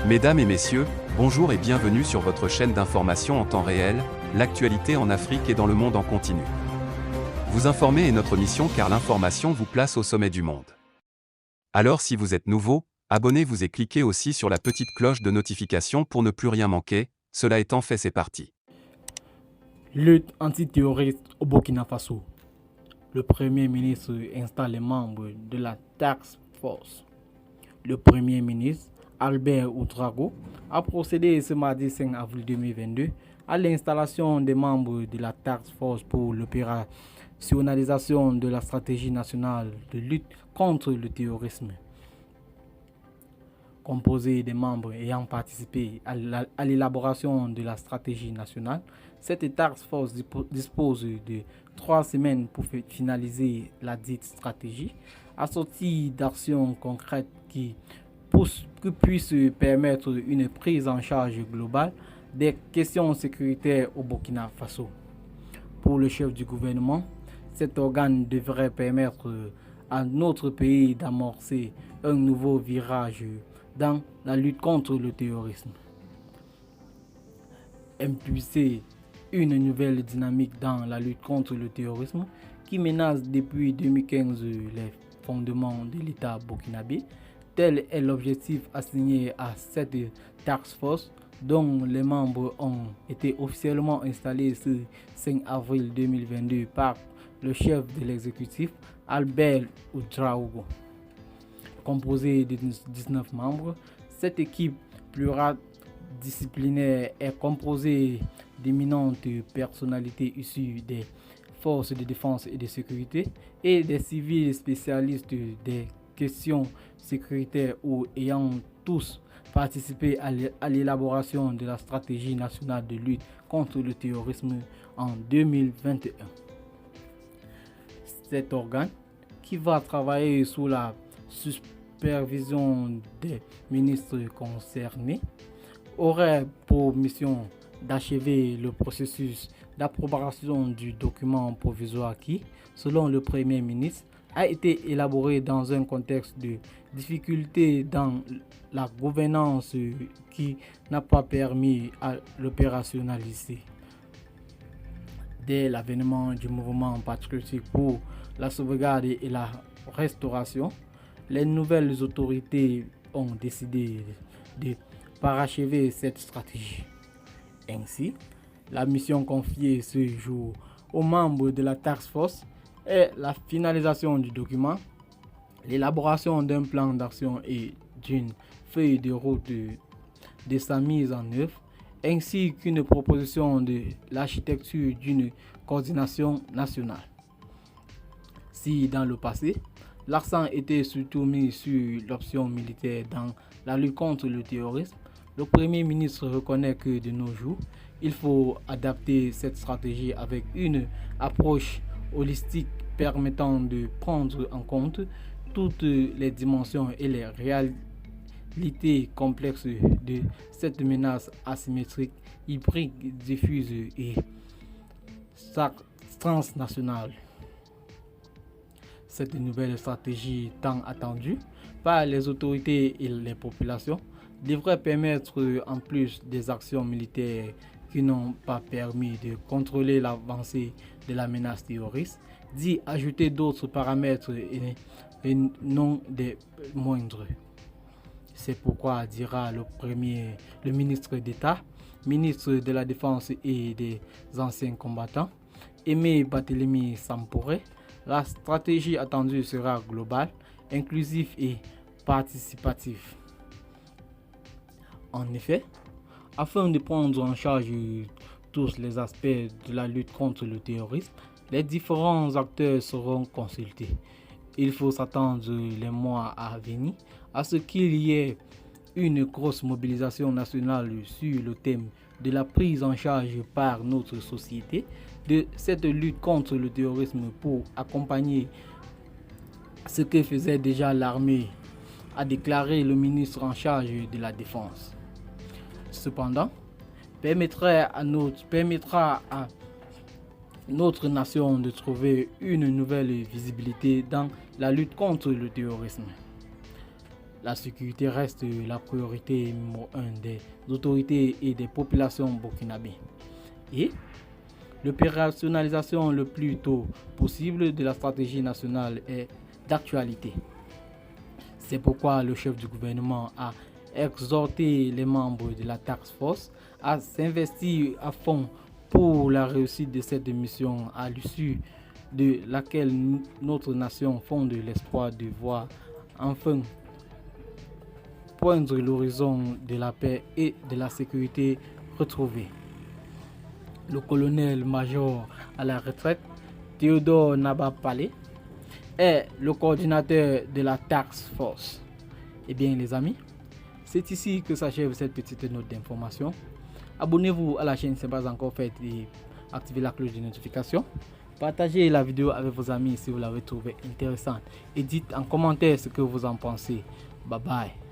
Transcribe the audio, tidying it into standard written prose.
Mesdames et messieurs, bonjour et bienvenue sur votre chaîne d'information en temps réel, l'actualité en Afrique et dans le monde en continu. Vous informer est notre mission car l'information vous place au sommet du monde. Alors si vous êtes nouveau, abonnez-vous et cliquez aussi sur la petite cloche de notification pour ne plus rien manquer, cela étant fait c'est parti. Lutte antiterroriste au Burkina Faso. Le Premier ministre installe les membres de la Task Force. Le Premier ministre, Albert Ouedraogo, a procédé ce mardi 5 avril 2022 à l'installation des membres de la Task Force pour l'opérationnalisation de la stratégie nationale de lutte contre le terrorisme. Composée des membres ayant participé à l'élaboration de la stratégie nationale, cette task force dispose de 3 semaines pour finaliser la dite stratégie, assortie d'actions concrètes qui puissent permettre une prise en charge globale des questions sécuritaires au Burkina Faso. Pour le chef du gouvernement, cet organe devrait permettre à notre pays d'amorcer un nouveau virage dans la lutte contre le terrorisme. Impulser une nouvelle dynamique dans la lutte contre le terrorisme qui menace depuis 2015 les fondements de l'État burkinabé. Tel est l'objectif assigné à cette task force dont les membres ont été officiellement installés ce 5 avril 2022 par le chef de l'exécutif Albert Ouedraogo. Composée de 19 membres, cette équipe pluridisciplinaire est composée d'éminentes personnalités issues des forces de défense et de sécurité et des civils spécialistes des questions sécuritaires ou ayant tous participé à l'élaboration de la stratégie nationale de lutte contre le terrorisme en 2021. Cet organe, qui va travailler sous la supervision des ministres concernés, aurait pour mission d'achever le processus d'approbation du document provisoire qui, selon le Premier ministre, a été élaboré dans un contexte de difficulté dans la gouvernance qui n'a pas permis à l'opérationnaliser. Dès l'avènement du mouvement patriotique pour la sauvegarde et la restauration, les nouvelles autorités ont décidé de parachever cette stratégie. Ainsi, la mission confiée ce jour aux membres de la task force est la finalisation du document, l'élaboration d'un plan d'action et d'une feuille de route de sa mise en œuvre, ainsi qu'une proposition de l'architecture d'une coordination nationale. Si dans le passé, l'accent était surtout mis sur l'option militaire dans la lutte contre le terrorisme, le Premier ministre reconnaît que de nos jours, il faut adapter cette stratégie avec une approche holistique permettant de prendre en compte toutes les dimensions et les réalités complexes de cette menace asymétrique, hybride, diffuse et transnationale. Cette nouvelle stratégie tant attendue par les autorités et les populations devrait permettre, en plus des actions militaires qui n'ont pas permis de contrôler l'avancée de la menace terroriste, d'y ajouter d'autres paramètres et non des moindres. C'est pourquoi, dira le ministre d'État, ministre de la Défense et des anciens combattants, Aimé Barthélemy Samporé, la stratégie attendue sera globale, inclusive et participative. En effet, afin de prendre en charge tous les aspects de la lutte contre le terrorisme, les différents acteurs seront consultés. Il faut s'attendre les mois à venir à ce qu'il y ait une grosse mobilisation nationale sur le thème de la prise en charge par notre société de cette lutte contre le terrorisme pour accompagner ce que faisait déjà l'armée, a déclaré le ministre en charge de la Défense. Cependant, permettra à notre nation de trouver une nouvelle visibilité dans la lutte contre le terrorisme. La sécurité reste la priorité numéro 1 des autorités et des populations burkinabées. Et l'opérationnalisation le plus tôt possible de la stratégie nationale est d'actualité. C'est pourquoi le chef du gouvernement a exhorté les membres de la Task Force à s'investir à fond pour la réussite de cette mission, à l'issue de laquelle notre nation fonde l'espoir de voir enfin poindre l'horizon de la paix et de la sécurité retrouvée. Le colonel-major à la retraite, Théodore Nabapale, est le coordinateur de la Task Force. Eh bien les amis, c'est ici que s'achève cette petite note d'information. Abonnez-vous à la chaîne si ce n'est pas encore fait et activez la cloche de notification. Partagez la vidéo avec vos amis si vous l'avez trouvée intéressante et dites en commentaire ce que vous en pensez. Bye bye.